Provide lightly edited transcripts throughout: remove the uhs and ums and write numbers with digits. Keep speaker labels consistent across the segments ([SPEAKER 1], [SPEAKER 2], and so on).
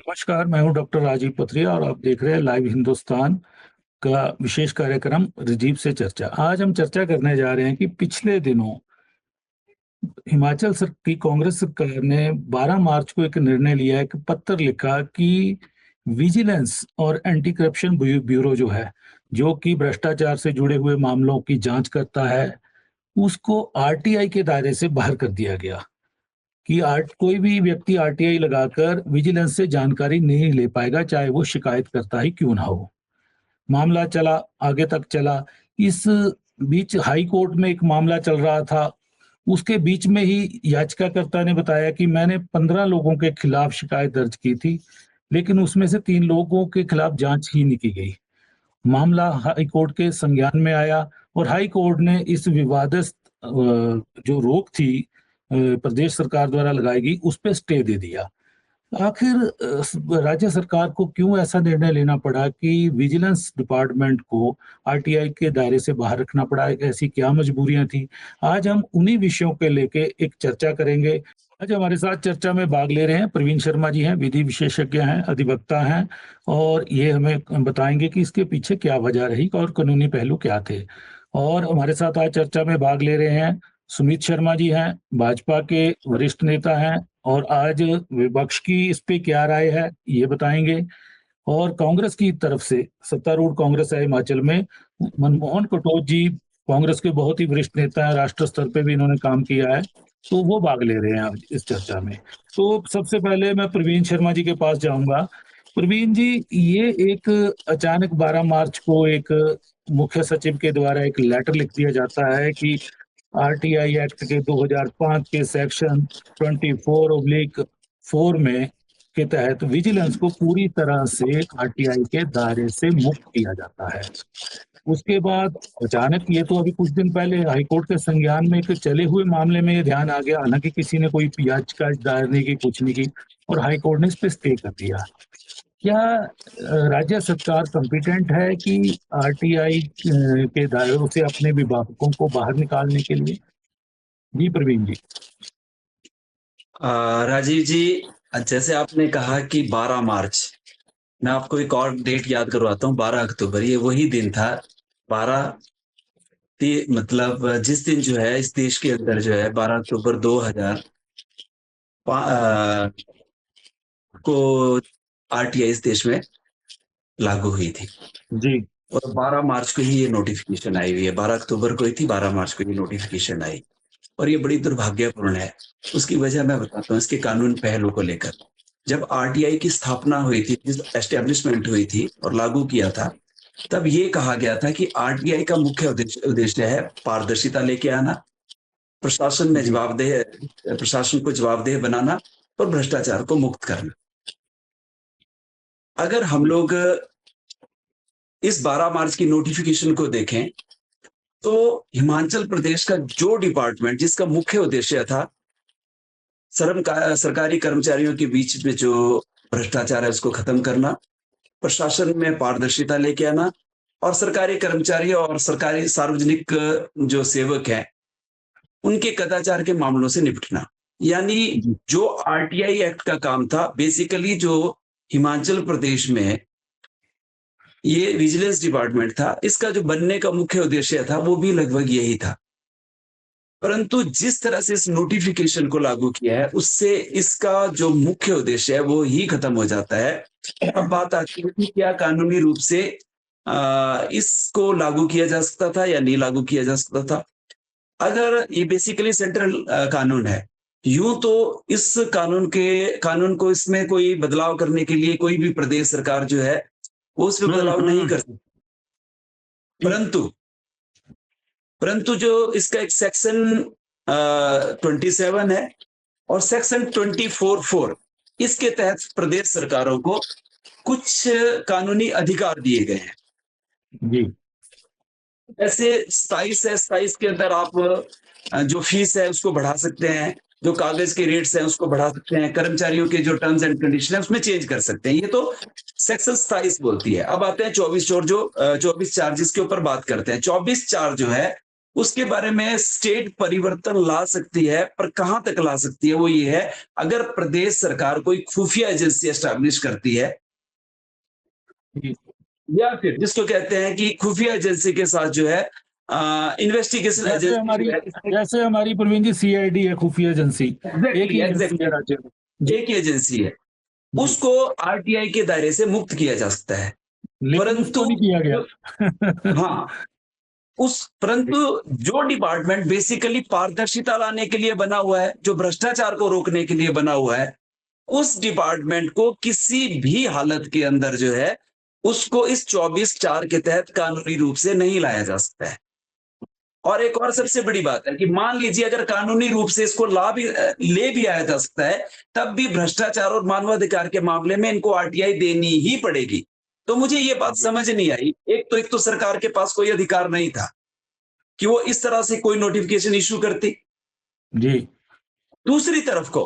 [SPEAKER 1] नमस्कार, मैं हूँ डॉक्टर राजीव पथरिया और आप देख रहे हैं लाइव हिंदुस्तान का विशेष कार्यक्रम राजीव से चर्चा। आज हम चर्चा करने जा रहे हैं कि पिछले दिनों हिमाचल की कांग्रेस सरकार ने 12 मार्च को एक निर्णय लिया है, कि पत्र लिखा कि विजिलेंस और एंटी करप्शन ब्यूरो जो है, जो कि भ्रष्टाचार से जुड़े हुए मामलों की जांच करता है, उसको आरटीआई के दायरे से बाहर कर दिया गया। कि आर्ट कोई भी व्यक्ति आरटीआई लगाकर विजिलेंस से जानकारी नहीं ले पाएगा, चाहे वो शिकायत करता ही क्यों ना हो। मामला चला, आगे तक चला। इस बीच हाई कोर्ट में एक मामला चल रहा था। उसके बीच में ही याचिकाकर्ता ने बताया कि मैंने 15 लोगों के खिलाफ शिकायत दर्ज की थी, लेकिन उसमें से 3 लोगों के खिलाफ जांच ही नहीं की गई। मामला हाई कोर्ट के संज्ञान में आया और हाई कोर्ट ने इस विवादित जो रोक थी प्रदेश सरकार द्वारा लगाई गई, उस पे स्टे दे दिया। आखिर राज्य सरकार को क्यों ऐसा निर्णय लेना पड़ा कि विजिलेंस डिपार्टमेंट को आरटीआई के दायरे से बाहर रखना पड़ा? ऐसी क्या मजबूरियां थी? आज हम उन्हीं विषयों के लेके एक चर्चा करेंगे। आज हमारे साथ चर्चा में भाग ले रहे हैं प्रवीण शर्मा जी हैं, विधि विशेषज्ञ हैं, अधिवक्ता हैं और ये हमें बताएंगे कि इसके पीछे क्या वजह रही और कानूनी पहलू क्या थे। और हमारे साथ आज चर्चा में भाग ले रहे हैं सुमित शर्मा जी हैं, भाजपा के वरिष्ठ नेता हैं और आज विपक्ष की इस पे क्या राय है, ये बताएँगे। और कांग्रेस की तरफ से सत्तारूढ़ कांग्रेस है हिमाचल में, मनमोहन कटोच जी कांग्रेस के बहुत ही वरिष्ठ नेता हैं, राष्ट्र स्तर पे भी इन्होंने काम किया है, तो वो भाग ले रहे हैं आज इस चर्चा में। तो सबसे पहले मैं प्रवीण शर्मा जी के पास जाऊँगा। प्रवीण जी, ये एक अचानक 12 मार्च को एक मुख्य सचिव के द्वारा एक लेटर लिख दिया जाता है कि आरटीआई एक्ट के 2005 के सेक्शन 24/4 में के तहत विजिलेंस को पूरी तरह से आरटीआई के दायरे से मुक्त किया जाता है। उसके बाद अचानक, ये तो अभी कुछ दिन पहले हाईकोर्ट के संज्ञान में एक चले हुए मामले में ये ध्यान आ गया, हालांकि किसी ने कोई याचिका दायर नहीं की, कुछ नहीं की, और हाईकोर्ट ने इस पे स्टे कर दिया। क्या राज्य सरकार कॉम्पिटेंट है कि आरटीआई के दायरों से अपने विभागों को बाहर निकालने के लिए? जी प्रवीण जी।
[SPEAKER 2] राजीव जी, जैसे आपने कहा कि 12 मार्च, मैं आपको एक और डेट याद करवाता हूँ। 12 अक्टूबर, ये वही दिन था। 12 मतलब जिस दिन जो है इस देश के अंदर जो है 12 अक्टूबर 2000 को आरटीआई इस देश में लागू हुई थी।
[SPEAKER 1] जी।
[SPEAKER 2] और 12 मार्च को ही ये नोटिफिकेशन आई हुई है। 12 अक्टूबर को ही थी, 12 मार्च को ये नोटिफिकेशन आई और ये बड़ी दुर्भाग्यपूर्ण है। उसकी वजह मैं बताता हूँ, इसके कानून पहलू को लेकर। जब आरटीआई की स्थापना हुई थी, एस्टेब्लिशमेंट हुई थी और लागू किया था, तब ये कहा गया था कि आरटीआई का मुख्य उद्देश्य है पारदर्शिता लेके आना, प्रशासन को जवाबदेह बनाना और भ्रष्टाचार को मुक्त करना। अगर हम लोग इस 12 मार्च की नोटिफिकेशन को देखें तो हिमाचल प्रदेश का जो डिपार्टमेंट जिसका मुख्य उद्देश्य था सरकारी कर्मचारियों के बीच में जो भ्रष्टाचार है उसको खत्म करना, प्रशासन में पारदर्शिता लेके आना और सरकारी कर्मचारी और सरकारी सार्वजनिक जो सेवक हैं उनके कदाचार के मामलों से निपटना, यानी जो आरटीआई एक्ट का काम था, बेसिकली जो हिमाचल प्रदेश में ये विजिलेंस डिपार्टमेंट था, इसका जो बनने का मुख्य उद्देश्य था वो भी लगभग यही था। परंतु जिस तरह से इस नोटिफिकेशन को लागू किया है उससे इसका जो मुख्य उद्देश्य है वो ही खत्म हो जाता है। अब बात आती है कि क्या कानूनी रूप से इसको लागू किया जा सकता था या नहीं लागू किया जा सकता था। अगर ये बेसिकली सेंट्रल कानून है, यूं तो इस कानून को इसमें कोई बदलाव करने के लिए कोई भी प्रदेश सरकार जो है वो उसमें बदलाव नहीं कर सकती। परंतु जो इसका एक सेक्शन 27 है और सेक्शन 24(4) इसके तहत प्रदेश सरकारों को कुछ कानूनी अधिकार दिए गए हैं।
[SPEAKER 1] जी।
[SPEAKER 2] ऐसे 27 है, 27 के अंदर आप जो फीस है उसको बढ़ा सकते हैं, जो कागज के रेट्स हैं उसको बढ़ा सकते हैं, कर्मचारियों के जो टर्म्स एंड कंडीशन है उसमें चेंज कर सकते हैं। ये तो सेक्शन 27 बोलती है। अब आते हैं 24(4) जो 24(4) जिसके ऊपर बात करते हैं। 24(4) जो है उसके बारे में स्टेट परिवर्तन ला सकती है, पर कहां तक ला सकती है वो ये है, अगर प्रदेश सरकार कोई खुफिया एजेंसी एस्टैब्लिश करती है, या फिर जिसको कहते हैं कि खुफिया एजेंसी के साथ जो है इन्वेस्टिगेशन एजेंसी है,
[SPEAKER 1] जैसे हमारी प्रवीण जी सीआईडी है, खुफिया एजेंसी, एक ही एजेंसी है राज्य में,
[SPEAKER 2] एक ही एजेंसी है, उसको आरटीआई के दायरे से मुक्त किया जा सकता है,
[SPEAKER 1] परंतु नहीं किया गया।
[SPEAKER 2] हाँ, परंतु जो डिपार्टमेंट बेसिकली पारदर्शिता लाने के लिए बना हुआ है, जो भ्रष्टाचार को रोकने के लिए बना हुआ है, उस डिपार्टमेंट को किसी भी हालत के अंदर जो है उसको इस 24(4) के तहत कानूनी रूप से नहीं लाया जा सकता है। और एक और सबसे बड़ी बात है कि मान लीजिए अगर कानूनी रूप से इसको ले भी आया जा सकता है, तब भी भ्रष्टाचार और मानवाधिकार के मामले में इनको आरटीआई देनी ही पड़ेगी। तो मुझे ये बात समझ नहीं आई, एक तो सरकार के पास कोई अधिकार नहीं था कि वो इस तरह से कोई नोटिफिकेशन इश्यू करती
[SPEAKER 1] जी।
[SPEAKER 2] दूसरी तरफ को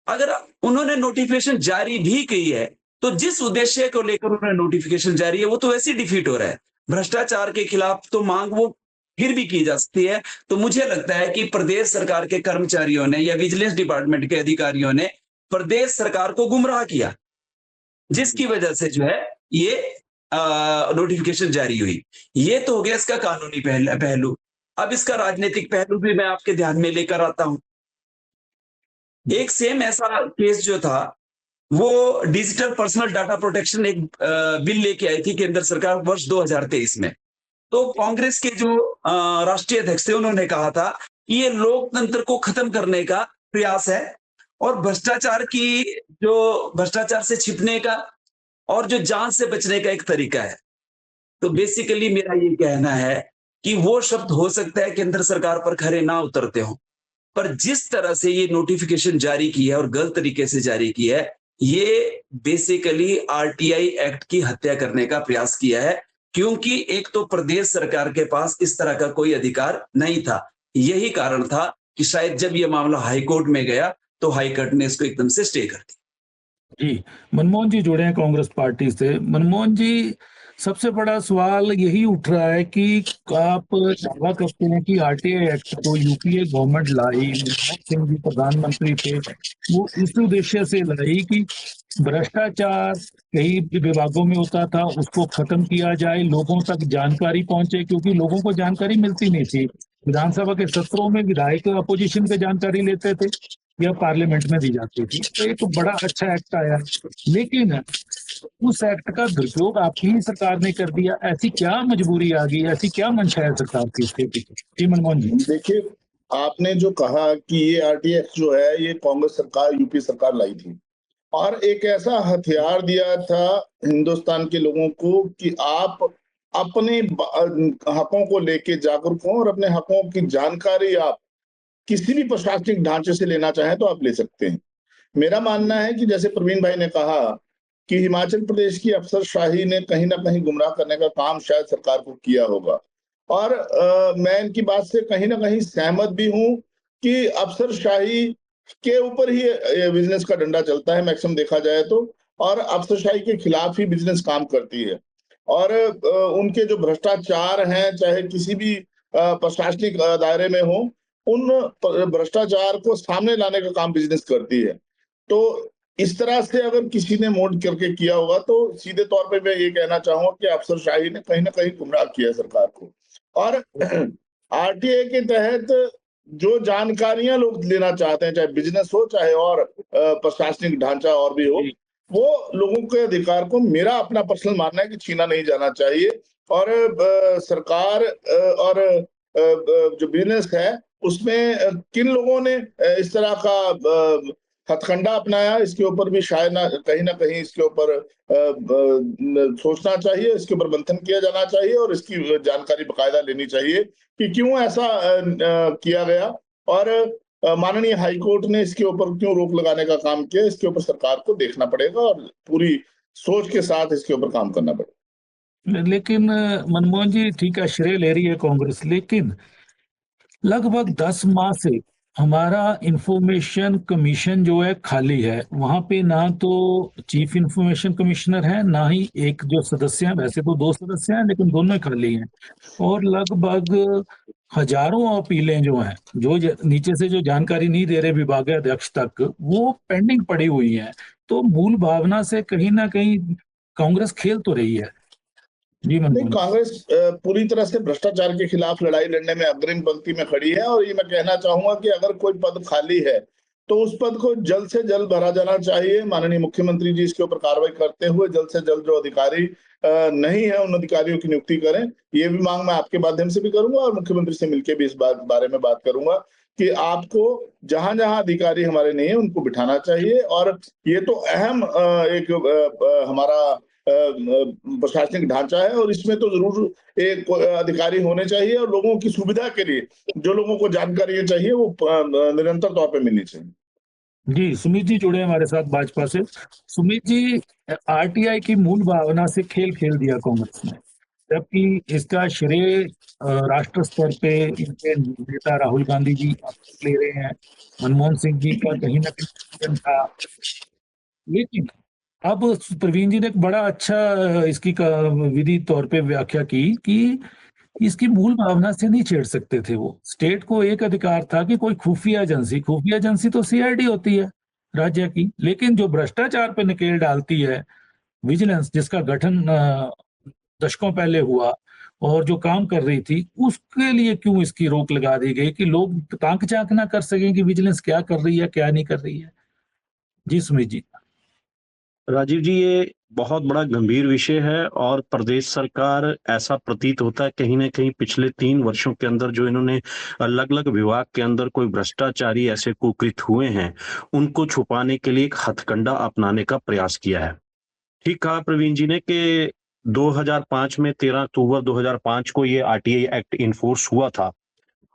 [SPEAKER 2] अगर उन्होंने नोटिफिकेशन जारी भी की है, तो जिस उद्देश्य को लेकर उन्होंने नोटिफिकेशन जारी है वो तो वैसे डिफीट हो रहा है। भ्रष्टाचार के खिलाफ तो मांग वो फिर भी की जा सकती है। तो मुझे लगता है कि प्रदेश सरकार के कर्मचारियों ने या विजिलेंस डिपार्टमेंट के अधिकारियों ने प्रदेश सरकार को गुमराह किया, जिसकी वजह से जो है ये नोटिफिकेशन जारी हुई। ये तो हो गया इसका कानूनी पहलू। अब इसका राजनीतिक पहलू भी मैं आपके ध्यान में लेकर आता हूं। एक सेम ऐसा केस जो था, वो डिजिटल पर्सनल डाटा प्रोटेक्शन एक बिल लेके आई थी केंद्र सरकार वर्ष 2023 में। तो कांग्रेस के जो राष्ट्रीय अध्यक्ष थे उन्होंने कहा था कि ये लोकतंत्र को खत्म करने का प्रयास है और भ्रष्टाचार से छिपने का और जो जांच से बचने का एक तरीका है। तो बेसिकली मेरा ये कहना है कि वो शब्द हो सकता है केंद्र सरकार पर खरे ना उतरते हो, पर जिस तरह से ये नोटिफिकेशन जारी की है और गलत तरीके से जारी की है, ये बेसिकली आरटीआई एक्ट की हत्या करने का प्रयास किया है, क्योंकि एक तो प्रदेश सरकार के पास इस तरह का कोई अधिकार नहीं था। यही कारण था कि शायद जब ये मामला हाईकोर्ट में गया तो हाईकोर्ट ने इसको एकदम से स्टे कर दिया।
[SPEAKER 1] जी, मनमोहन जी जुड़े हैं कांग्रेस पार्टी से। मनमोहन जी, सबसे बड़ा सवाल यही उठ रहा है कि आप दावा करते हैं कि आरटीआई एक्ट को यूपीए गवर्नमेंट लाई, मनमोहन सिंह जी प्रधानमंत्री थे, वो इस उद्देश्य से लाई कि भ्रष्टाचार कई विभागों में होता था, उसको खत्म किया जाए, लोगों तक जानकारी पहुंचे, क्योंकि लोगों को जानकारी मिलती नहीं थी। विधानसभा के सत्रों में विधायक अपोजिशन पे जानकारी लेते थे या पार्लियामेंट में दी जाती थी। तो एक बड़ा अच्छा एक्ट आया, लेकिन उस एक्ट का दुरुपयोग आपकी ही सरकार ने कर दिया। ऐसी क्या मजबूरी आ गई, ऐसी क्या मंशा है सरकार की इसके पीछे? जी मनमोहन जी।
[SPEAKER 3] देखिए, आपने जो कहा कि ये आरटीआई एक्ट जो है ये कांग्रेस सरकार, यूपी सरकार लाई थी और एक ऐसा हथियार दिया था हिंदुस्तान के लोगों को कि आप अपने हकों को लेके जागरूक हो और अपने हकों की जानकारी आप किसी भी प्रशासनिक ढांचे से लेना चाहें तो आप ले सकते हैं। मेरा मानना है कि जैसे प्रवीण भाई ने कहा कि हिमाचल प्रदेश की अफसरशाही ने कहीं ना कहीं गुमराह करने का काम शायद सरकार को किया होगा और मैं इनकी बात से कहीं ना कहीं सहमत भी हूं कि अफसरशाही के ऊपर ही बिजनेस का डंडा चलता है मैक्सिमम देखा जाए तो, और अफसरशाही के खिलाफ ही बिजनेस काम करती है और उनके जो भ्रष्टाचार हैं चाहे किसी भी प्रशासनिक दायरे में हो, उन भ्रष्टाचार को सामने लाने का काम बिजनेस करती है। तो इस तरह से अगर किसी ने मोड करके किया होगा तो सीधे तौर पे मैं ये कहना चाहूंगा कि अफसरशाही ने कहीं ना कहीं गुमराह किया सरकार को। और आरटीआई के तहत जो जानकारियां लोग लेना चाहते हैं, चाहे बिजनेस हो चाहे और प्रशासनिक ढांचा और भी हो, वो लोगों के अधिकार को मेरा अपना पर्सनल मानना है कि छीना नहीं जाना चाहिए। और सरकार और जो बिजनेस है उसमें किन लोगों ने इस तरह का हथकंडा अपनाया, इसके ऊपर भी शायद ना कहीं इसके ऊपर सोचना चाहिए, इसके ऊपर मंथन किया जाना चाहिए और इसकी जानकारी बकायदा लेनी चाहिए कि क्यों ऐसा किया गया और माननीय हाईकोर्ट ने इसके ऊपर क्यों रोक लगाने का काम किया। इसके ऊपर सरकार को देखना पड़ेगा और पूरी सोच के साथ इसके ऊपर काम करना पड़ेगा।
[SPEAKER 1] लेकिन मनमोहन जी, ठीक है, श्रेय ले रही है कांग्रेस, लेकिन लगभग 10 माह से हमारा इंफॉर्मेशन कमीशन जो है खाली है, वहां पे ना तो चीफ इंफॉर्मेशन कमिश्नर है, ना ही एक जो सदस्य हैं, वैसे तो 2 सदस्य हैं लेकिन दोनों ही खाली हैं। और लगभग हजारों अपीलें जो हैं, जो नीचे से जो जानकारी नहीं दे रहे विभागाध्यक्ष तक, वो पेंडिंग पड़ी हुई हैं। तो मूल भावना से कहीं ना कहीं कांग्रेस खेल तो रही है। जी
[SPEAKER 3] नहीं,
[SPEAKER 1] मनमोहन।
[SPEAKER 3] कांग्रेस पूरी तरह से भ्रष्टाचार के खिलाफ लड़ाई लड़ने में अग्रिम पंक्ति में खड़ी है। और ये मैं कहना चाहूंगा कि अगर कोई पद खाली है तो उस पद को जल्द से जल्द भरा जाना चाहिए। माननीय मुख्यमंत्री जी इसके ऊपर कार्रवाई करते हुए जल्द से जल्द जो अधिकारी नहीं है उन अधिकारियों की नियुक्ति करें। ये भी मांग मैं आपके माध्यम से भी करूंगा और मुख्यमंत्री से मिलकर भी इस बारे में बात करूंगा कि आपको जहां जहां अधिकारी हमारे नहीं है उनको बिठाना चाहिए। और ये तो अहम एक हमारा प्रशासनिक ढांचा है और इसमें तो जरूर एक अधिकारी होने चाहिए और लोगों की सुविधा के लिए जो लोगों को जानकारी चाहिए वो निरंतर तौर पे मिलनी चाहिए।
[SPEAKER 1] जी, सुमित जी जुड़े हमारे साथ भाजपा से। सुमित जी, आरटीआई की मूल भावना से खेल खेल दिया कांग्रेस ने, जबकि इसका श्रेय राष्ट्र स्तर पे इनके नेता राहुल गांधी जी ले रहे हैं, मनमोहन सिंह जी का कहीं ना कहीं था। लेकिन अब प्रवीण जी ने एक बड़ा अच्छा इसकी विधि तौर पे व्याख्या की कि इसकी मूल भावना से नहीं छेड़ सकते थे वो। स्टेट को एक अधिकार था कि कोई खुफिया एजेंसी तो सीआईडी होती है राज्य की, लेकिन जो भ्रष्टाचार पे नकेल डालती है विजिलेंस, जिसका गठन दशकों पहले हुआ और जो काम कर रही थी, उसके लिए क्यों इसकी रोक लगा दी गई कि लोग ताक झांक ना कर सकें कि विजिलेंस क्या कर रही है क्या नहीं कर रही है। जी सुमित जी।
[SPEAKER 4] राजीव जी, ये बहुत बड़ा गंभीर विषय है और प्रदेश सरकार, ऐसा प्रतीत होता है कहीं ना कहीं पिछले 3 वर्षों के अंदर जो इन्होंने अलग अलग विभाग के अंदर कोई भ्रष्टाचारी ऐसे कुकृत हुए हैं उनको छुपाने के लिए एक हथकंडा अपनाने का प्रयास किया है। ठीक कहा प्रवीण जी ने कि 2005 में 13 अक्टूबर 2005 को ये आरटीआई एक्ट इन्फोर्स हुआ था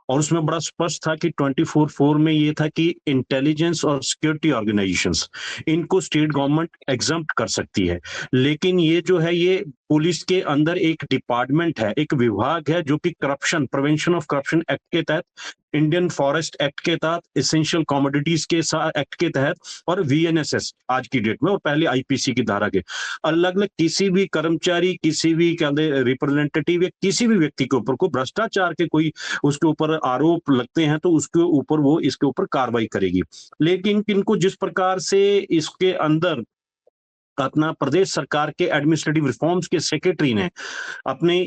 [SPEAKER 4] और उसमें बड़ा स्पष्ट था कि 24(4) में ये था कि इंटेलिजेंस और सिक्योरिटी ऑर्गेनाइजेशंस, इनको स्टेट गवर्नमेंट एग्जम्प्ट कर सकती है। लेकिन ये जो है ये पुलिस के अंदर एक डिपार्टमेंट है, एक विभाग है जो कि corruption prevention of corruption act के तहत, इंडियन फॉरेस्ट एक्ट के तहत, एसेंशियल कमोडिटीज के एक्ट के तहत और वीएनएसएस आज की डेट में और पहले आईपीसी की धारा के अलग अलग किसी भी कर्मचारी, किसी भी रिप्रेजेंटेटिव या किसी भी व्यक्ति के ऊपर को भ्रष्टाचार के कोई उसके ऊपर आरोप लगते हैं तो उसके ऊपर वो इसके ऊपर कार्रवाई करेगी। लेकिन इनको जिस प्रकार से इसके अंदर अपना प्रदेश सरकार के एडमिनिस्ट्रेटिव रिफॉर्म्स के सेक्रेटरी ने अपने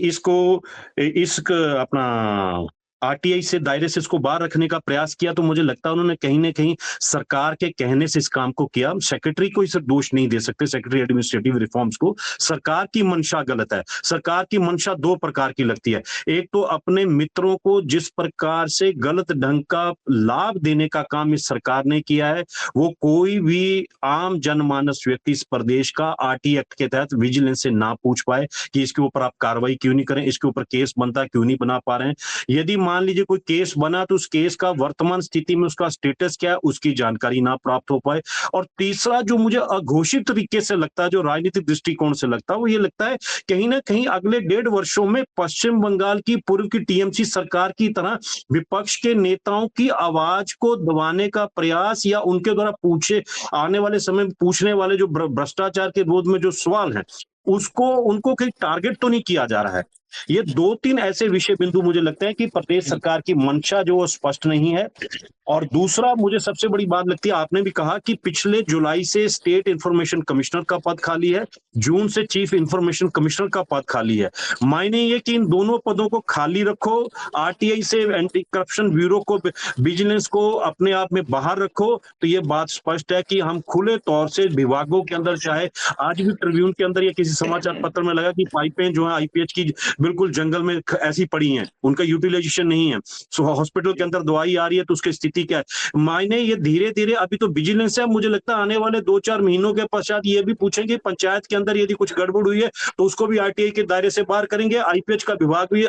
[SPEAKER 4] अपना आरटीआई से दायरे से इसको बाहर रखने का प्रयास किया, तो मुझे लगता है उन्होंने कहीं ना कहीं सरकार के कहने से इस काम को किया। सेक्रेटरी को इसे दोष नहीं दे सकते, सेक्रेटरी एडमिनिस्ट्रेटिव रिफॉर्म्स को। सरकार की मंशा गलत है। सरकार की मंशा 2 प्रकार की लगती है। एक तो अपने मित्रों को जिस प्रकार से गलत ढंग का लाभ देने का काम इस सरकार ने किया है, वो कोई भी आम जनमानस व्यक्ति इस प्रदेश का आरटीआई एक्ट के तहत विजिलेंस से ना पूछ पाए कि इसके ऊपर आप कार्रवाई क्यों नहीं करें, इसके ऊपर केस बनता क्यों नहीं बना पा रहे हैं। यदि मान लीजिए कोई केस बना तो उस केस का वर्तमान स्थिति में उसका स्टेटस क्या है उसकी जानकारी ना प्राप्त हो पाए। और तीसरा जो मुझे अघोषित तरीके से लगता है, जो राजनीतिक दृष्टिकोण से लगता है, वो ये लगता है कहीं ना कहीं अगले 1.5 वर्षों में पश्चिम बंगाल की पूर्व की टीएमसी सरकार की तरह विपक्ष के नेताओं की आवाज को दबाने का प्रयास या उनके द्वारा पूछे आने वाले समय में पूछने वाले जो भ्रष्टाचार के विरोध में जो सवाल हैं उनको कहीं टारगेट तो नहीं किया जा रहा है। ये 2-3 ऐसे विषय बिंदु मुझे लगते हैं कि प्रदेश सरकार की मंशा जो स्पष्ट नहीं है। और दूसरा मुझे सबसे बड़ी बात लगती है, आपने भी कहा कि पिछले जुलाई से स्टेट इंफॉर्मेशन कमिश्नर का पद खाली है, जून से चीफ इंफॉर्मेशन कमिश्नर का पद खाली है। मायने ये कि इन दोनों पदों को खाली रखो, आरटीआई से एंटी करप्शन ब्यूरो को, विजिलेंस को अपने आप में बाहर रखो, तो ये बात स्पष्ट है कि हम खुले तौर से विभागों के अंदर, चाहे आज भी ट्रिब्यून के अंदर या किसी समाचार पत्र में लगा कि पाइपें जो है आईपीएच की बिल्कुल जंगल में ऐसी पड़ी हैं, उनका यूटिलाइजेशन नहीं है। सो हॉस्पिटल के अंदर दवाई आ रही है तो उसकी स्थिति क्या है। मायने ये धीरे धीरे, अभी तो विजिलेंस है, मुझे लगता है आने वाले 2-4 महीनों के पश्चात ये भी पूछेंगे पंचायत के अंदर यदि कुछ गड़बड़ हुई है तो उसको भी आरटीआई के दायरे से बाहर करेंगे, आईपीएच का विभाग भी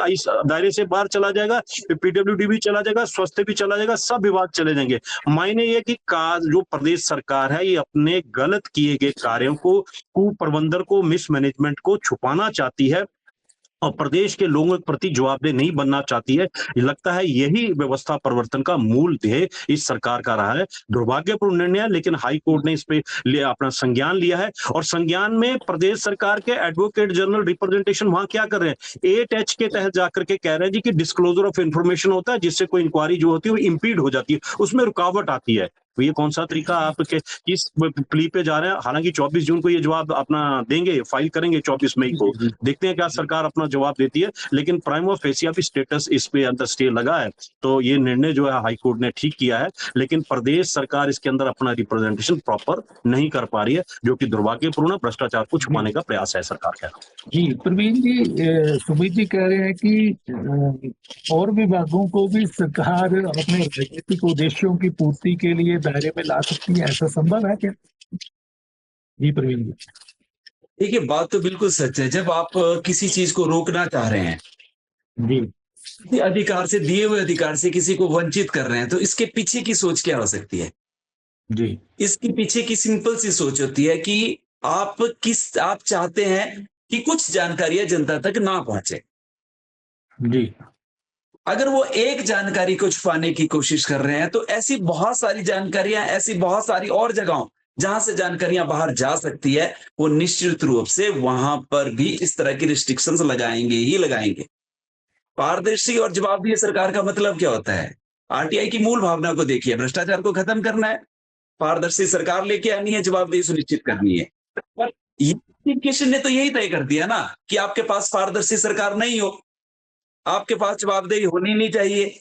[SPEAKER 4] दायरे से बाहर चला जाएगा, पीडब्ल्यूडी भी चला जाएगा, स्वास्थ्य भी चला जाएगा, सब विभाग चले जाएंगे। मायने ये कि जो प्रदेश सरकार है ये अपने गलत किए गए कार्यों को, कुप्रबंधन को, मिसमैनेजमेंट को छुपाना चाहती है और प्रदेश के लोगों के प्रति जवाबदेह नहीं बनना चाहती है। लगता है यही व्यवस्था परिवर्तन का मूल ध्येय इस सरकार का रहा है। दुर्भाग्यपूर्ण निर्णय है, लेकिन हाई कोर्ट ने इस पे अपना संज्ञान लिया है और संज्ञान में प्रदेश सरकार के एडवोकेट जनरल रिप्रेजेंटेशन वहां क्या कर रहे हैं, 8H के तहत जाकर के कह रहे हैं जी कि डिस्क्लोजर ऑफ इंफॉर्मेशन होता है जिससे कोई इंक्वायरी जो होती है वो इंपीड हो जाती है, उसमें रुकावट आती है। तो ये कौन सा तरीका आपके किस प्ली पे जा रहे हैं? हालांकि 24 जून को ये जवाब अपना देंगे, फाइल करेंगे 24 मई को, देखते हैं क्या सरकार अपना जवाब देती है। लेकिन प्राइमा फेसिया भी स्टेटस इस पे अंदर स्टे लगा है, तो ये निर्णय जो है हाई कोर्ट ने ठीक किया है, लेकिन प्रदेश सरकार इसके अंदर अपना रिप्रेजेंटेशन प्रॉपर नहीं कर पा रही है, जो कि दुर्भाग्यपूर्ण, भ्रष्टाचार को छुपाने का प्रयास है सरकार का।
[SPEAKER 1] जी प्रवीण जी, सुमित जी कह रहे हैं कि और विभागों को भी सरकार अपने राजनीतिक उद्देश्यों की पूर्ति के लिए दायरे में ला सकती है, ऐसा संभव है क्या? जी प्रवीण जी।
[SPEAKER 2] देखिए, बात तो बिल्कुल सच है। जब आप किसी चीज को रोकना चाह रहे हैं,
[SPEAKER 1] जी
[SPEAKER 2] अधिकार से, दिए हुए अधिकार से किसी को वंचित कर रहे हैं, तो इसके पीछे की सोच क्या हो सकती है?
[SPEAKER 1] जी
[SPEAKER 2] इसके पीछे की सिंपल सी सोच होती है कि आप चाहते हैं कि कुछ जानकारियां जनता तक ना पहुंचे।
[SPEAKER 1] जी
[SPEAKER 2] अगर वो एक जानकारी को छुपाने की कोशिश कर रहे हैं, तो ऐसी बहुत सारी जानकारियां, ऐसी बहुत सारी और जगहों जहां से जानकारियां बाहर जा सकती है, वो निश्चित रूप से वहां पर भी इस तरह की रिस्ट्रिक्शंस लगाएंगे ही लगाएंगे। पारदर्शी और जवाबदेह सरकार का मतलब क्या होता है? आरटीआई की मूल भावना को देखिए, भ्रष्टाचार को खत्म करना है, पारदर्शी सरकार लेके आनी है, जवाबदेही सुनिश्चित करनी है। पर नोटिफिकेशन ने तो यही तय कर दिया ना कि आपके पास पारदर्शी सरकार नहीं हो, आपके पास जवाबदेही होनी नहीं चाहिए।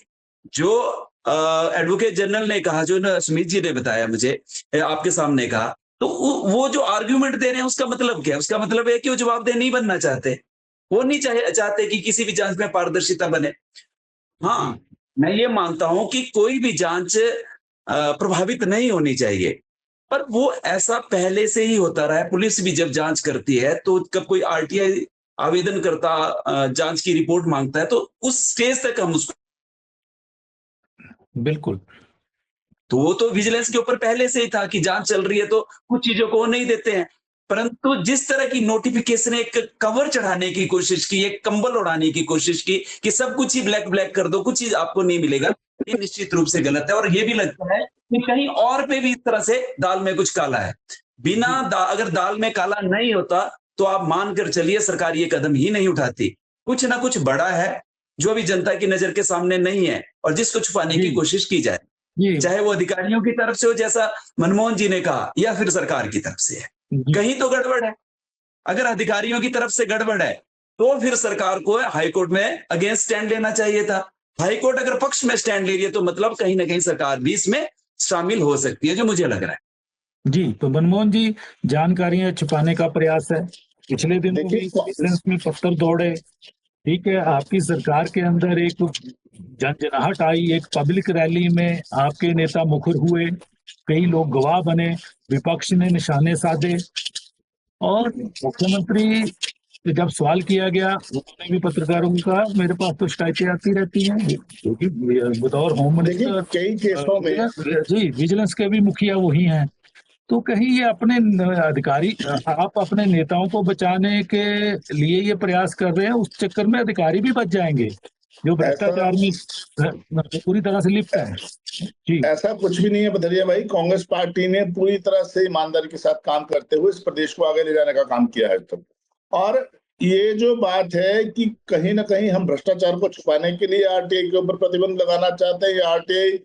[SPEAKER 2] जो एडवोकेट जनरल ने कहा, जो सुमित जी ने बताया मुझे, आपके सामने कहा, तो वो जो आर्ग्यूमेंट दे रहे हैं उसका मतलब क्या है? उसका मतलब है कि वो जवाबदेह नहीं बनना चाहते, वो नहीं चाहते कि किसी भी जांच में पारदर्शिता बने। हाँ, मैं ये मानता हूं कि कोई भी जांच प्रभावित नहीं होनी चाहिए, पर वो ऐसा पहले से ही होता रहा है। पुलिस भी जब जांच करती है, तो कब कोई आरटीआई आवेदन करता, जांच की रिपोर्ट मांगता है, तो उस स्टेज तक हम उसको,
[SPEAKER 1] बिल्कुल,
[SPEAKER 2] तो वो तो विजिलेंस के ऊपर पहले से ही था कि जांच चल रही है, तो कुछ चीजों को वो नहीं देते हैं। परंतु जिस तरह की नोटिफिकेशन, एक कवर चढ़ाने की कोशिश की, एक कंबल उड़ाने की कोशिश की कि सब कुछ ही ब्लैक ब्लैक कर दो, कुछ चीज आपको नहीं मिलेगा, ये निश्चित रूप से गलत है। और ये भी लगता है कि कहीं और पे भी इस तरह से दाल में कुछ काला है। अगर दाल में काला नहीं होता, तो आप मानकर चलिए सरकार ये कदम ही नहीं उठाती। कुछ ना कुछ बड़ा है जो अभी जनता की नजर के सामने नहीं है, और जिसको छुपाने की कोशिश की जाए, चाहे वो अधिकारियों की तरफ से हो, जैसा मनमोहन जी ने कहा, या फिर सरकार की तरफ से है। कहीं तो गड़बड़ है। अगर अधिकारियों की तरफ से गड़बड़ है, तो फिर सरकार को हाईकोर्ट में अगेंस्ट स्टैंड लेना चाहिए था। हाईकोर्ट अगर पक्ष में स्टैंड ले रही है, तो मतलब कहीं ना कहीं सरकार भी इसमें शामिल हो सकती है, जो मुझे लग रहा है।
[SPEAKER 1] जी तो मनमोहन जी, जानकारियां छुपाने का प्रयास है, पिछले दिनों भी विजिलेंस में पत्थर दौड़े, ठीक है, आपकी सरकार के अंदर एक जनजनाहट आई, एक पब्लिक रैली में आपके नेता मुखर हुए, कई लोग गवाह बने, विपक्ष ने निशाने साधे, और मुख्यमंत्री से जब सवाल किया गया, उन्होंने भी पत्रकारों को कहा मेरे पास तो शिकायतें आती रहती हैं, क्योंकि बतौर होम मिनिस्टर
[SPEAKER 3] कई केसों में
[SPEAKER 1] जी विजिलेंस के भी मुखिया वही हैं। तो कहीं ये अपने अधिकारी, आप अपने नेताओं को बचाने के लिए ये प्रयास कर रहे हैं, उस चक्कर में अधिकारी भी बच जाएंगे जो भ्रष्टाचार में पूरी तरह से लिप्त है। जी
[SPEAKER 3] ऐसा कुछ भी नहीं है बदरिया भाई। कांग्रेस पार्टी ने पूरी तरह से ईमानदारी के साथ काम करते हुए इस प्रदेश को आगे ले जाने का काम किया है तक। और ये जो बात है कि कहीं ना कहीं हम भ्रष्टाचार को छुपाने के लिए आरटीआई के ऊपर प्रतिबंध लगाना चाहते हैं, या आरटीआई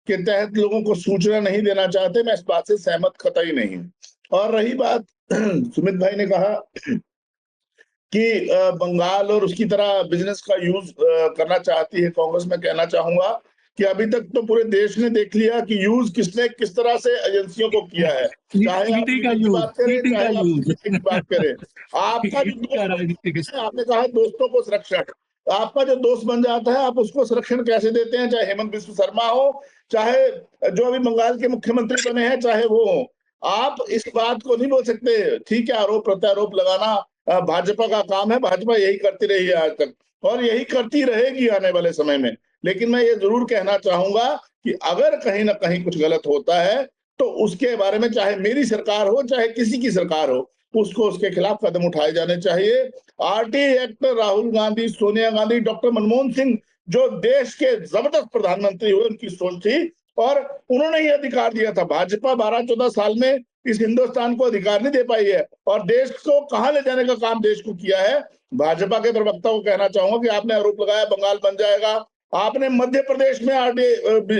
[SPEAKER 3] के तहत लोगों को सूचना नहीं देना चाहते, मैं इस बात से सहमत कतई नहीं। और रही बात, सुमित भाई ने कहा कि बंगाल और उसकी तरह बिजनेस का यूज करना चाहती है कांग्रेस, में कहना चाहूंगा कि अभी तक तो पूरे देश ने देख लिया कि यूज किसने किस तरह से एजेंसियों को किया है, चाहे आप की बात करें, चाहे आप की बात करें। आपका जो आपने कहा दोस्तों को संरक्षण, आपका जो दोस्त बन जाता है आप उसको संरक्षण कैसे देते हैं? चाहे हेमंत बिस्व शर्मा हो, चाहे जो अभी बंगाल के मुख्यमंत्री बने हैं, चाहे वो हो, आप इस बात को नहीं बोल सकते। ठीक है, आरोप प्रत्यारोप लगाना भाजपा का काम है, भाजपा यही करती रही है आज तक और यही करती रहेगी आने वाले समय में। लेकिन मैं ये जरूर कहना चाहूंगा कि अगर कहीं ना कहीं कुछ गलत होता है, तो उसके बारे में चाहे मेरी सरकार हो चाहे किसी की सरकार हो, उसको उसके खिलाफ कदम उठाए जाने चाहिए। RTI act Rahul Gandhi, Sonia Gandhi, doctor Manmohan Singh जो देश के जबरदस्त प्रधानमंत्री हुए, उनकी सोच थी और उन्होंने ही अधिकार दिया था। भाजपा 12-14 साल में इस हिंदुस्तान को अधिकार नहीं दे पाई है और देश को कहां ले जाने का काम देश को किया है। भाजपा के प्रवक्ता को कहना चाहूंगा कि आपने आरोप लगाया बंगाल बन जाएगा, आपने मध्य प्रदेश में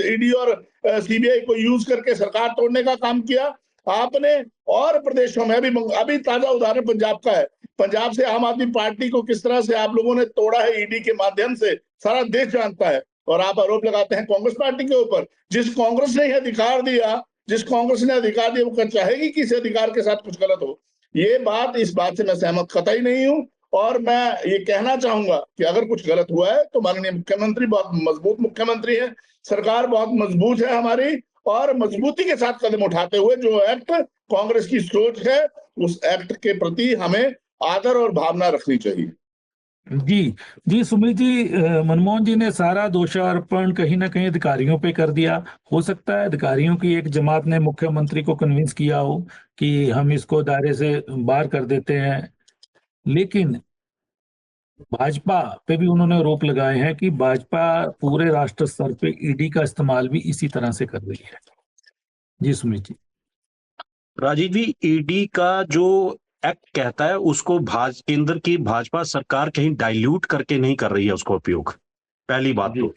[SPEAKER 3] ईडी और सीबीआई को यूज करके सरकार तोड़ने का काम किया आपने, और प्रदेशों में अभी ताजा उदाहरण पंजाब का है। पंजाब से आम आदमी पार्टी को किस तरह से आप लोगों ने तोड़ा है ईडी के माध्यम से, सारा देश जानता है। और आप आरोप लगाते हैं कांग्रेस पार्टी के ऊपर। जिस कांग्रेस ने अधिकार दिया, वो चाहेगी कि इस अधिकार के साथ कुछ गलत हो। इस बात से मैं सहमत कतई नहीं हूं और मैं ये कहना चाहूंगा कि अगर कुछ गलत हुआ है तो माननीय मुख्यमंत्री बहुत मजबूत मुख्यमंत्री है, सरकार बहुत मजबूत है हमारी, और मजबूती के साथ कदम उठाते हुए जो एक्ट कांग्रेस की सोच है, उस एक्ट के प्रति हमें आदर और भावना रखनी चाहिए।
[SPEAKER 1] जी सुमित जी, मनमोहन जी ने सारा दोषारोपण कहीं ना कहीं अधिकारियों पे कर दिया। हो सकता है अधिकारियों की एक जमात ने मुख्यमंत्री को कन्विंस किया हो कि हम इसको दायरे से बाहर कर देते हैं, लेकिन भाजपा पे भी उन्होंने आरोप लगाए हैं कि भाजपा पूरे राष्ट्र स्तर पे ईडी का इस्तेमाल भी इसी तरह से कर रही है। जी सुमित जी।
[SPEAKER 4] राजीव जी, ईडी का जो एक्ट कहता है उसको केंद्र की भाजपा सरकार कहीं डाइल्यूट करके नहीं कर रही है उसका उपयोग। पहली बात तो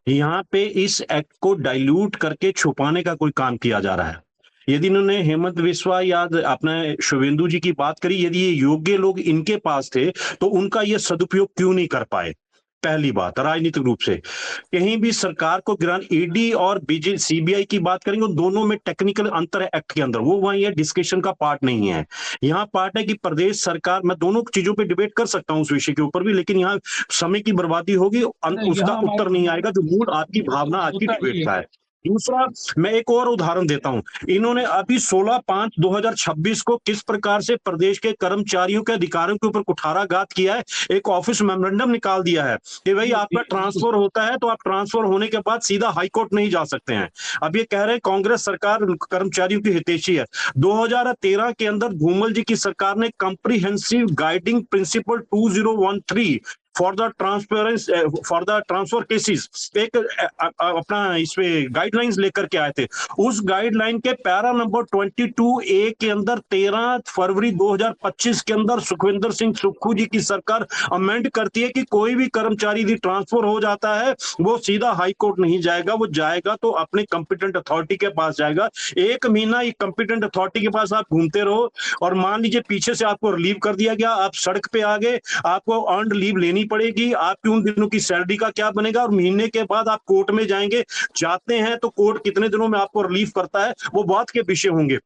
[SPEAKER 4] यहाँ पे इस एक्ट को डाइल्यूट करके छुपाने का कोई काम किया जा रहा है। यदि इन्होंने हेमंत बिस्वा या अपने शुभेंदु जी की बात करी, यदि ये योग्य लोग इनके पास थे तो उनका ये सदुपयोग क्यों नहीं कर पाए? पहली बात, राजनीतिक रूप से कहीं भी सरकार को गिरान, ईडी और सीबीआई की बात करेंगे, दोनों में टेक्निकल अंतर है एक्ट के अंदर, वो वहां ये डिस्कशन का पार्ट नहीं है। यहाँ पार्ट है कि प्रदेश सरकार, मैं दोनों चीजों पे डिबेट कर सकता हूँ उस विषय के ऊपर भी, लेकिन यहाँ समय की बर्बादी होगी, उसका उत्तर नहीं आएगा जो मूल आपकी भावना आज की डिबेट का है। दूसरा, मैं एक और उदाहरण देता हूं, इन्होंने अभी 16/5/2026 को किस प्रकार से प्रदेश के कर्मचारियों के अधिकारों के ऊपर कुठाराघात किया है। एक ऑफिस मेमोरेंडम निकाल दिया है कि भाई आपका ट्रांसफर होता है तो आप ट्रांसफर होने के बाद सीधा हाईकोर्ट नहीं जा सकते हैं। अब ये कह रहे हैं कांग्रेस सरकार कर्मचारियों की हितैषी है। 2013 के अंदर धूमल जी की सरकार ने comprehensive guiding principal 2013 for the transfer cases एक अपना इसमें गाइडलाइंस लेकर के आए थे। उस गाइडलाइन के पैरा नंबर 22A के अंदर 13 फरवरी 2025 के अंदर सुखविंदर सिंह सुक्खू जी की सरकार अमेंड करती है कि कोई भी कर्मचारी यदि ट्रांसफर हो जाता है वो सीधा हाई कोर्ट नहीं जाएगा, वो जाएगा तो अपने कंपिटेंट अथॉरिटी के पास जाएगा। 1 महीना ये कंपिटेंट अथॉरिटी के पास आप घूमते रहो और मान लीजिए पीछे से आपको रिलीव कर दिया गया, आप सड़क पे आ गए, आपको अर्न्ड लीव लेनी पड़ेगी, आपकी उन दिनों की सैलरी का क्या बनेगा, और महीने के बाद आप कोर्ट में जाते हैं तो कोर्ट कितने दिनों में आपको रिलीफ करता है वो बात के विषय होंगे।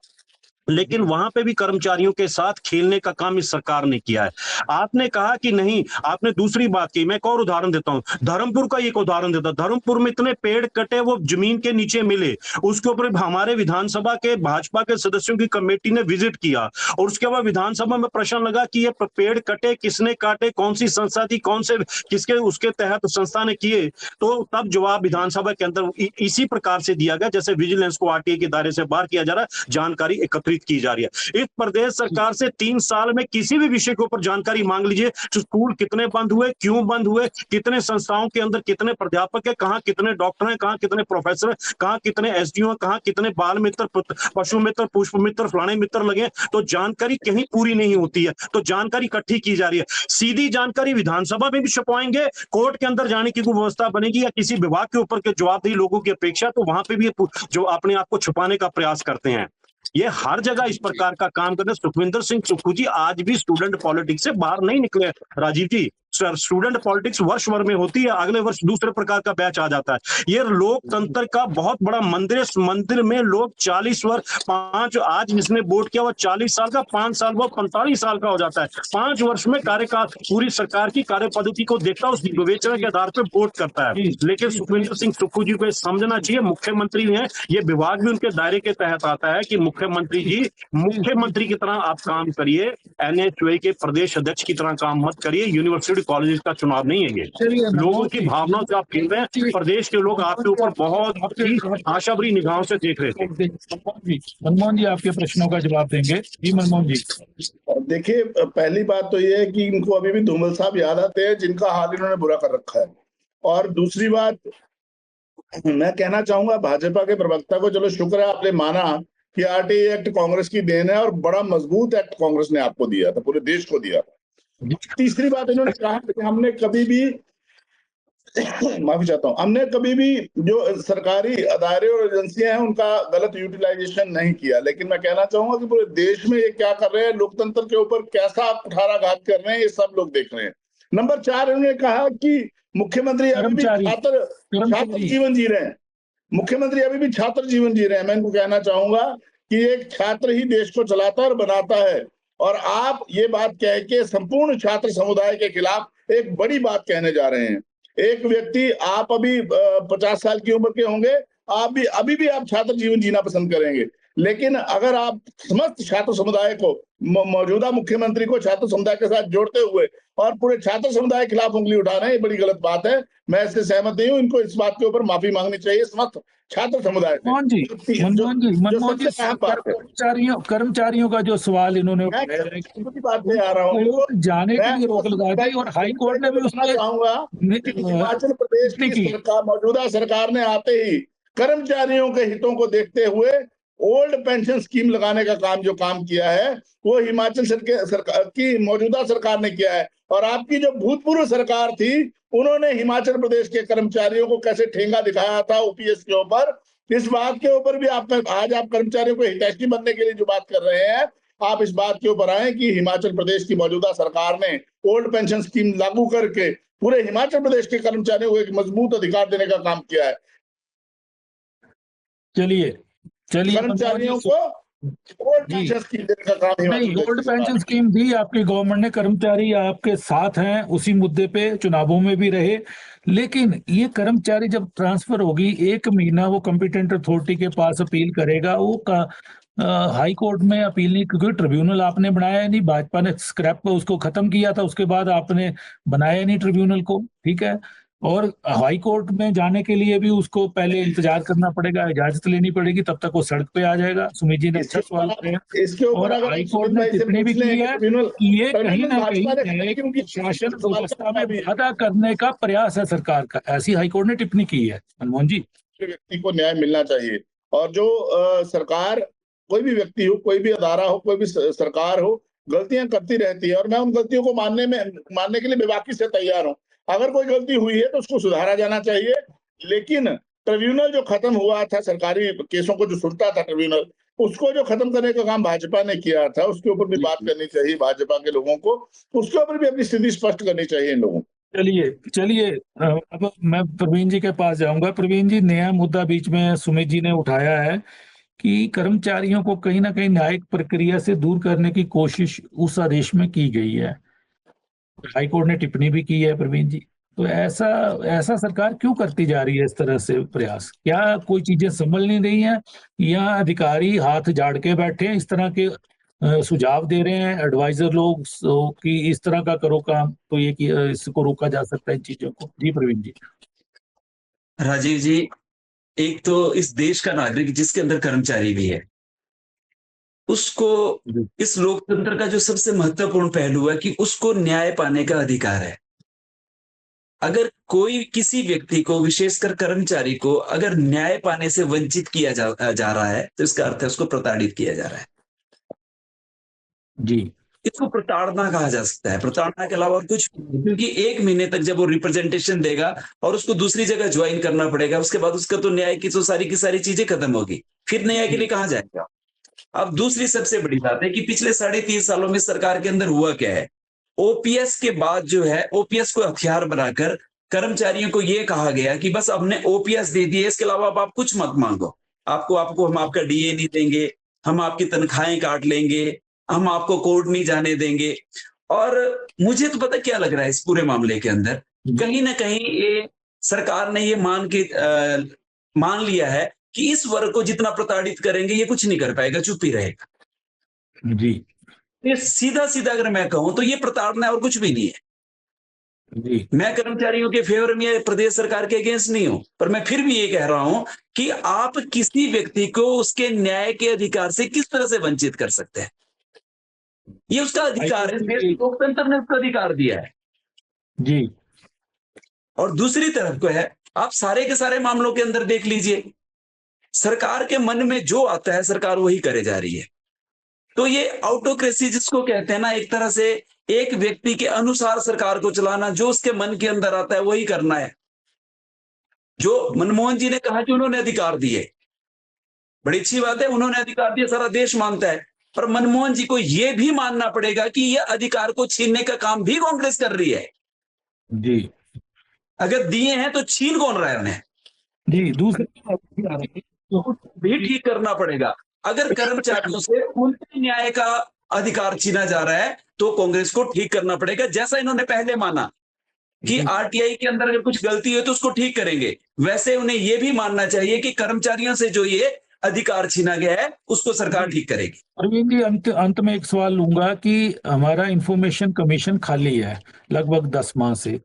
[SPEAKER 4] लेकिन वहां पे भी कर्मचारियों के साथ खेलने का काम इस सरकार ने किया है। आपने कहा कि नहीं, आपने दूसरी बात की, मैं एक और उदाहरण देता हूं, धर्मपुर का एक उदाहरण देता। धर्मपुर में इतने पेड़ कटे वो जमीन के नीचे मिले, उसके ऊपर हमारे विधानसभा के भाजपा के सदस्यों की कमेटी ने विजिट किया और उसके बाद विधानसभा में प्रश्न लगा कि ये पेड़ कटे किसने काटे, कौन सी संस्था थी, कौन से किसके उसके तहत संस्था ने किए, तो तब जवाब विधानसभा के अंदर इसी प्रकार से दिया गया जैसे विजिलेंस को आरटीआई के दायरे से बाहर किया जा रहा है, जानकारी एकत्रित की जा रही है। इस प्रदेश सरकार से 3 साल में किसी भी विषय के ऊपर जानकारी मांग लीजिए, स्कूल कितने बंद हुए, क्यों बंद हुए, कितने संस्थाओं के अंदर कितने प्राध्यापक है, कहां कितने डॉक्टर हैं, कहां कितने प्रोफेसर हैं, कहां कितने एसडीओ हैं, कहां कितने बाल मित्र, पशु मित्र, पुष्प मित्र, फलाने मित्र लगे, तो जानकारी कहीं पूरी नहीं होती है। तो जानकारी इकट्ठी की जा रही है, सीधी जानकारी विधानसभा में भी छुपाएंगे, कोर्ट के अंदर जाने की कोई व्यवस्था बनेगी या किसी विभाग के ऊपर के जवाबदेही लोगों की अपेक्षा, तो वहां पे भी जो अपने आप को छुपाने का प्रयास करते हैं। ये हर जगह इस प्रकार का काम करते। सुखविंदर सिंह सुक्खू जी आज भी स्टूडेंट पॉलिटिक्स से बाहर नहीं निकले राजीव जी। स्टूडेंट पॉलिटिक्स वर्ष भर में होती है, अगले वर्ष दूसरे प्रकार का बैच आ जाता है। ये लोकतंत्र का बहुत बड़ा मंदिर है। इस मंदिर में लोग 40 वर्ष, 5 आज जिसने वोट किया वो 40 साल का, 5 साल वो 45 साल का हो जाता है। 5 वर्ष में कार्यकाल पूरी सरकार की कार्य पद्धति को देखता है, उसकी विवेचना के आधार पर वोट करता है। लेकिन सुखविंदर सिंह सुक्खू जी को समझना चाहिए, मुख्यमंत्री है, ये विभाग भी उनके दायरे के तहत आता है कि मुख्यमंत्री जी मुख्यमंत्री की तरह आप काम करिए, एनएचयूआई के प्रदेश अध्यक्ष की तरह काम मत करिए। यूनिवर्सिटी कॉलेज का चुनाव नहीं है ये, लोगों की भावनाओं से आप खेल रहे हैं। प्रदेश के लोग आपके ऊपर बहुत ही आशा भरी निगाहों से देख रहे थे।
[SPEAKER 1] मनमोहन जी आपके प्रश्नों का जवाब देंगे। जी मनमोहन जी।
[SPEAKER 3] देखिए, पहली बात तो ये है कि इनको अभी भी धूमल साहब याद आते हैं, जिनका हाल इन्होंने बुरा कर रखा है। और दूसरी बात, मैं कहना चाहूंगा भाजपा के प्रवक्ता को, चलो शुक्र है आपने माना कि आरटीआई एक्ट कांग्रेस की देन है, और बड़ा मजबूत एक्ट कांग्रेस ने आपको दिया था, पूरे देश को दिया था। तीसरी बात, इन्होंने कहा कि हमने कभी भी माफी चाहता हूं, हमने कभी भी जो सरकारी अदारे और एजेंसियां हैं उनका गलत यूटिलाइजेशन नहीं किया। लेकिन मैं कहना चाहूंगा कि पूरे देश में ये क्या कर रहे हैं, लोकतंत्र के ऊपर कैसा कुठाराघात कर रहे हैं, ये सब लोग देख रहे हैं। नंबर 4, इन्होंने कहा कि मुख्यमंत्री अभी भी छात्र जीवन जी रहे हैं, मुख्यमंत्री अभी भी छात्र जीवन जी रहे हैं। मैं इनको कहना चाहूंगा कि एक छात्र ही देश को चलाता और बनाता है, और आप ये बात कह के संपूर्ण छात्र समुदाय के खिलाफ एक बड़ी बात कहने जा रहे हैं। एक व्यक्ति, आप अभी 50 साल की उम्र के होंगे, आप भी अभी भी आप छात्र जीवन जीना पसंद करेंगे। लेकिन अगर आप समस्त छात्र समुदाय को, मौजूदा मुख्यमंत्री को छात्र समुदाय के साथ जोड़ते हुए और पूरे छात्र समुदाय के खिलाफ उंगली उठा रहे हैं, ये बड़ी गलत बात है। मैं इससे सहमत नहीं हूं। इनको इस बात के ऊपर माफी मांगनी चाहिए समस्त छात्र समुदाय से।
[SPEAKER 1] मनमोहन जी, कर्मचारियों का जो सवाल इन्होंने
[SPEAKER 3] बात पे आ रहा हूँ,
[SPEAKER 1] जाने के लिए रोक लगा दी, और हाई कोर्ट ने भी उसमें
[SPEAKER 3] चाहूंगा कि हिमाचल प्रदेश की सरकार, मौजूदा सरकार ने आते ही कर्मचारियों के हितों को देखते हुए ओल्ड पेंशन स्कीम लगाने का काम, जो काम किया है, वो हिमाचल सरकार की मौजूदा सरकार ने किया है। और आपकी जो भूतपूर्व सरकार थी, उन्होंने हिमाचल प्रदेश के कर्मचारियों को कैसे ठेंगा दिखाया था ओपीएस के ऊपर, इस बात के ऊपर भी आज आप कर्मचारियों को हितैषी बनने के लिए जो बात कर रहे हैं, आप इस बात के ऊपर आए कि हिमाचल प्रदेश की मौजूदा सरकार ने ओल्ड पेंशन स्कीम लागू करके पूरे हिमाचल प्रदेश के कर्मचारियों को एक मजबूत अधिकार देने का काम किया है।
[SPEAKER 1] चलिए
[SPEAKER 3] कर्मचारियों को ओल्ड पेंशन स्कीम देने का काम
[SPEAKER 1] नहीं, ओल्ड पेंशन स्कीम दी आपकी गवर्नमेंट ने, कर्मचारी आपके साथ हैं उसी मुद्दे पे, चुनावों में भी रहे। लेकिन ये कर्मचारी जब ट्रांसफर होगी, 1 महीना वो कॉम्पिटेंट अथॉरिटी के पास अपील करेगा, वो हाई कोर्ट में अपील नहीं, क्योंकि ट्रिब्यूनल आपने बनाया नहीं, भाजपा ने स्क्रैप को उसको खत्म किया था, उसके बाद आपने बनाया नहीं ट्रिब्यूनल को, ठीक है। और हाई कोर्ट में जाने के लिए भी उसको पहले इंतजार करना पड़ेगा, इजाजत लेनी पड़ेगी, तब तक वो सड़क पे आ जाएगा। सुमित जी ने अच्छा सवाल किया।
[SPEAKER 3] इसके ऊपर
[SPEAKER 1] और हाई कोर्ट ने टिप्पणी भी की है कि ये कहीं ना कहीं शासन व्यवस्था में बाधा करने का प्रयास है सरकार का, ऐसी हाई कोर्ट ने टिप्पणी की है। मनमोहन जी,
[SPEAKER 3] व्यक्ति को न्याय मिलना चाहिए, और जो सरकार, कोई भी व्यक्ति हो, कोई भी अदारा हो, कोई भी सरकार हो, गलतियां करती रहती है, और मैं उन गलतियों को मानने के लिए बेबाकी से तैयार हूं। अगर कोई गलती हुई है तो उसको सुधारा जाना चाहिए। लेकिन ट्रिब्यूनल जो खत्म हुआ था, सरकारी केसों को जो सुनता था ट्रिब्यूनल, उसको जो खत्म करने का काम भाजपा ने किया था, उसके ऊपर भी बात करनी चाहिए भाजपा के लोगों को, उसके ऊपर भी अपनी स्थिति स्पष्ट करनी चाहिए इन लोगों को।
[SPEAKER 1] चलिए अब मैं प्रवीण जी के पास जाऊंगा। प्रवीण जी, नया मुद्दा बीच में सुमित जी ने उठाया है कि कर्मचारियों को कहीं ना कहीं न्यायिक प्रक्रिया से दूर करने की कोशिश उस आदेश में की गई है, हाई कोर्ट ने टिप्पणी भी की है। प्रवीण जी, तो ऐसा सरकार क्यों करती जा रही है इस तरह से प्रयास? क्या कोई चीजें समझ नहीं रही हैं, या अधिकारी हाथ झाड़ के बैठे हैं, इस तरह के सुझाव दे रहे हैं एडवाइजर लोग कि इस तरह का करो काम, तो ये कि इसको रोका जा सकता है इन चीजों को? जी प्रवीण जी।
[SPEAKER 2] राजीव जी, एक तो इस देश का नागरिक जिसके अंदर कर्मचारी भी है, उसको इस लोकतंत्र का जो सबसे महत्वपूर्ण पहलू है कि उसको न्याय पाने का अधिकार है। अगर कोई किसी व्यक्ति को, विशेषकर कर्मचारी को, अगर न्याय पाने से वंचित किया जा रहा है, तो इसका अर्थ है उसको प्रताड़ित किया जा रहा है।
[SPEAKER 1] जी,
[SPEAKER 2] इसको प्रताड़ना कहा जा सकता है, प्रताड़ना के अलावा और कुछ, क्योंकि 1 महीने तक जब वो रिप्रेजेंटेशन देगा और उसको दूसरी जगह ज्वाइन करना पड़ेगा, उसके बाद उसका तो न्याय की तो सारी की सारी चीजें खत्म होगी, फिर न्याय के लिए कहां जाएगा। अब दूसरी सबसे बड़ी बात है कि पिछले 3.5 सालों में सरकार के अंदर हुआ क्या है। ओपीएस के बाद जो है, ओपीएस को हथियार बनाकर कर्मचारियों को यह कहा गया कि बस हमने ओपीएस दे दिए, इसके अलावा अब आप कुछ मत मांगो, आपको हम आपका डीए नहीं देंगे, हम आपकी तनख्वाहें काट लेंगे, हम आपको कोर्ट नहीं जाने देंगे। और मुझे तो पता क्या लग रहा है इस पूरे मामले के अंदर, कहीं ना कहीं ये सरकार ने ये मान लिया है कि इस वर्ग को जितना प्रताड़ित करेंगे ये कुछ नहीं कर पाएगा, चुप ही रहेगा।
[SPEAKER 1] जी,
[SPEAKER 2] ये सीधा अगर मैं कहूं तो ये प्रताड़ना और कुछ भी नहीं है।
[SPEAKER 1] जी,
[SPEAKER 2] मैं कर्मचारियों के फेवर में या प्रदेश सरकार के अगेंस्ट नहीं हूं, पर मैं फिर भी ये कह रहा हूं कि आप किसी व्यक्ति को उसके न्याय के अधिकार से किस तरह से वंचित कर सकते हैं। ये उसका अधिकार है, देश लोकतंत्र ने उसका अधिकार दिया है
[SPEAKER 1] जी।
[SPEAKER 2] और दूसरी तरफ को है, आप सारे के सारे मामलों के अंदर देख लीजिए, सरकार के मन में जो आता है सरकार वही करे जा रही है। तो ये ऑटोक्रेसी जिसको कहते हैं ना, एक तरह से एक व्यक्ति के अनुसार सरकार को चलाना, जो उसके मन के अंदर आता है वही करना है। जो मनमोहन जी ने कहा कि उन्होंने अधिकार दिए, बड़ी अच्छी बात है, उन्होंने अधिकार दिए, सारा देश मानता है, पर मनमोहन जी को यह भी मानना पड़ेगा कि यह अधिकार को छीनने का काम भी कांग्रेस कर रही है
[SPEAKER 1] जी।
[SPEAKER 2] अगर दिए हैं तो छीन कौन रहा है उन्हें
[SPEAKER 1] जी। दूसरी
[SPEAKER 2] तो भी ठीक करना पड़ेगा। अगर कर्मचारियों से उनके न्याय का अधिकार छीना जा रहा है तो कांग्रेस को ठीक करना पड़ेगा, जैसा इन्होंने पहले माना कि आरटीआई के अंदर अगर कुछ गलती है तो उसको ठीक करेंगे, वैसे उन्हें यह भी मानना चाहिए कि कर्मचारियों से जो ये अधिकार छीना गया है उसको सरकार ठीक करेगी।
[SPEAKER 1] अरविंद जी, अंत में एक सवाल लूंगा कि हमारा इंफॉर्मेशन कमीशन खाली है लगभग 10 माह से,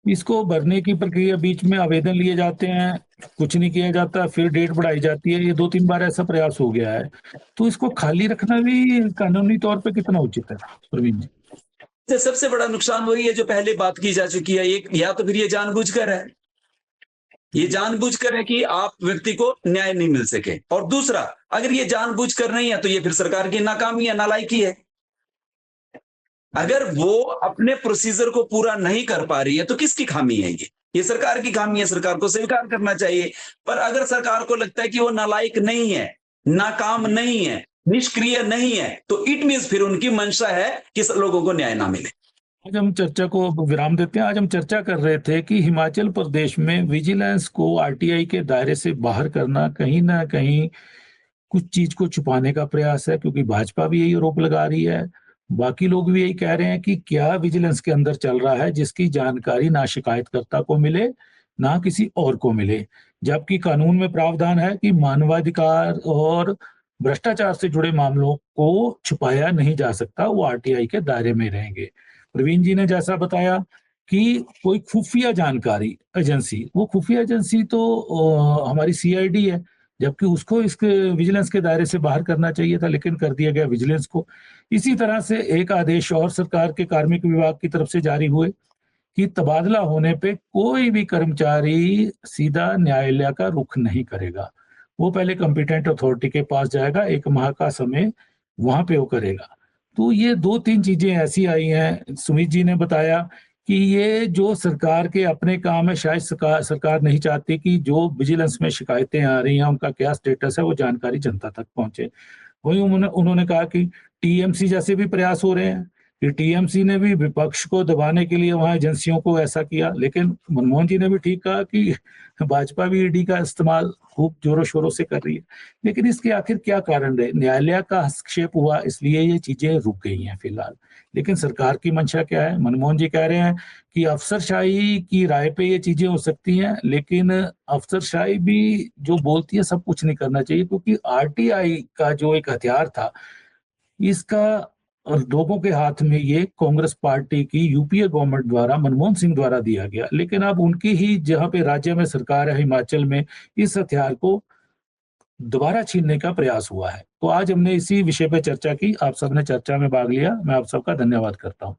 [SPEAKER 1] इसको भरने की प्रक्रिया, बीच में आवेदन लिए जाते हैं, कुछ नहीं किया जाता, फिर डेट बढ़ाई जाती है, ये 2-3 बार ऐसा प्रयास हो गया है, तो इसको खाली रखना भी कानूनी तौर पे कितना उचित है प्रवीण जी?
[SPEAKER 2] सबसे बड़ा नुकसान वही है जो पहले बात की जा चुकी है, एक या तो फिर ये जानबूझकर है, ये जानबूझकर है कि आप व्यक्ति को न्याय नहीं मिल सके, और दूसरा अगर ये जानबूझकर नहीं है तो ये फिर सरकार की नाकामी है, नालायकी है। अगर वो अपने प्रोसीजर को पूरा नहीं कर पा रही है तो किसकी खामी है? ये सरकार की खामी है, सरकार को स्वीकार करना चाहिए। पर अगर सरकार को लगता है कि वो नालायक नहीं है, नाकाम नहीं है, निष्क्रिय नहीं है, तो इट मींस फिर उनकी मंशा है कि लोगों को न्याय ना मिले।
[SPEAKER 1] आज हम चर्चा को विराम देते हैं। आज हम चर्चा कर रहे थे कि हिमाचल प्रदेश में विजिलेंस को आरटीआई के दायरे से बाहर करना कहीं ना कहीं कुछ चीज को छुपाने का प्रयास है, क्योंकि भाजपा भी यही आरोप लगा रही है, बाकी लोग भी यही कह रहे हैं कि क्या विजिलेंस के अंदर चल रहा है जिसकी जानकारी ना शिकायतकर्ता को मिले ना किसी और को मिले, जबकि कानून में प्रावधान है कि मानवाधिकार और भ्रष्टाचार से जुड़े मामलों को छुपाया नहीं जा सकता, वो आरटीआई के दायरे में रहेंगे। प्रवीण जी ने जैसा बताया कि कोई खुफिया जानकारी एजेंसी, वो खुफिया एजेंसी तो हमारी सीआईडी है, जबकि उसको इसके विजिलेंस के दायरे से बाहर करना चाहिए था, लेकिन कर दिया गया विजिलेंस को। इसी तरह से एक आदेश और सरकार के कार्मिक विभाग की तरफ से जारी हुए कि तबादला होने पे कोई भी कर्मचारी सीधा न्यायालय का रुख नहीं करेगा, वो पहले कॉम्पिटेंट अथॉरिटी के पास जाएगा, 1 माह का समय वहां पे वो करेगा। तो ये 2-3 चीजें ऐसी आई हैं, सुमित जी ने बताया कि ये जो सरकार के अपने काम है, शायद सरकार नहीं चाहती कि जो विजिलेंस में शिकायतें आ रही हैं उनका क्या स्टेटस है वो जानकारी जनता तक पहुंचे। वही उन्होंने कहा कि टीएमसी जैसे भी प्रयास हो रहे हैं कि टीएमसी ने भी विपक्ष को दबाने के लिए वहां एजेंसियों को ऐसा किया, लेकिन मनमोहन जी ने भी ठीक कहा कि भाजपा भी ईडी का इस्तेमाल खूब जोरों शोरों से कर रही है। लेकिन इसके आखिर क्या कारण रहे? न्यायालय का हस्तक्षेप हुआ इसलिए ये चीजें रुक गई हैं फिलहाल, लेकिन सरकार की मंशा क्या है? मनमोहन जी कह रहे हैं कि अफसरशाही की राय पे ये चीजें हो सकती हैं, लेकिन अफसरशाही भी जो बोलती है सब कुछ नहीं करना चाहिए, क्योंकि आरटीआई का जो एक हथियार था, इसका लोगों के हाथ में ये कांग्रेस पार्टी की यूपीए गवर्नमेंट द्वारा, मनमोहन सिंह द्वारा दिया गया, लेकिन अब उनकी ही जहां पे राज्य में सरकार है हिमाचल में, इस हथियार को दोबारा छीनने का प्रयास हुआ है। तो आज हमने इसी विषय पे चर्चा की, आप सबने चर्चा में भाग लिया, मैं आप सबका धन्यवाद करता हूं।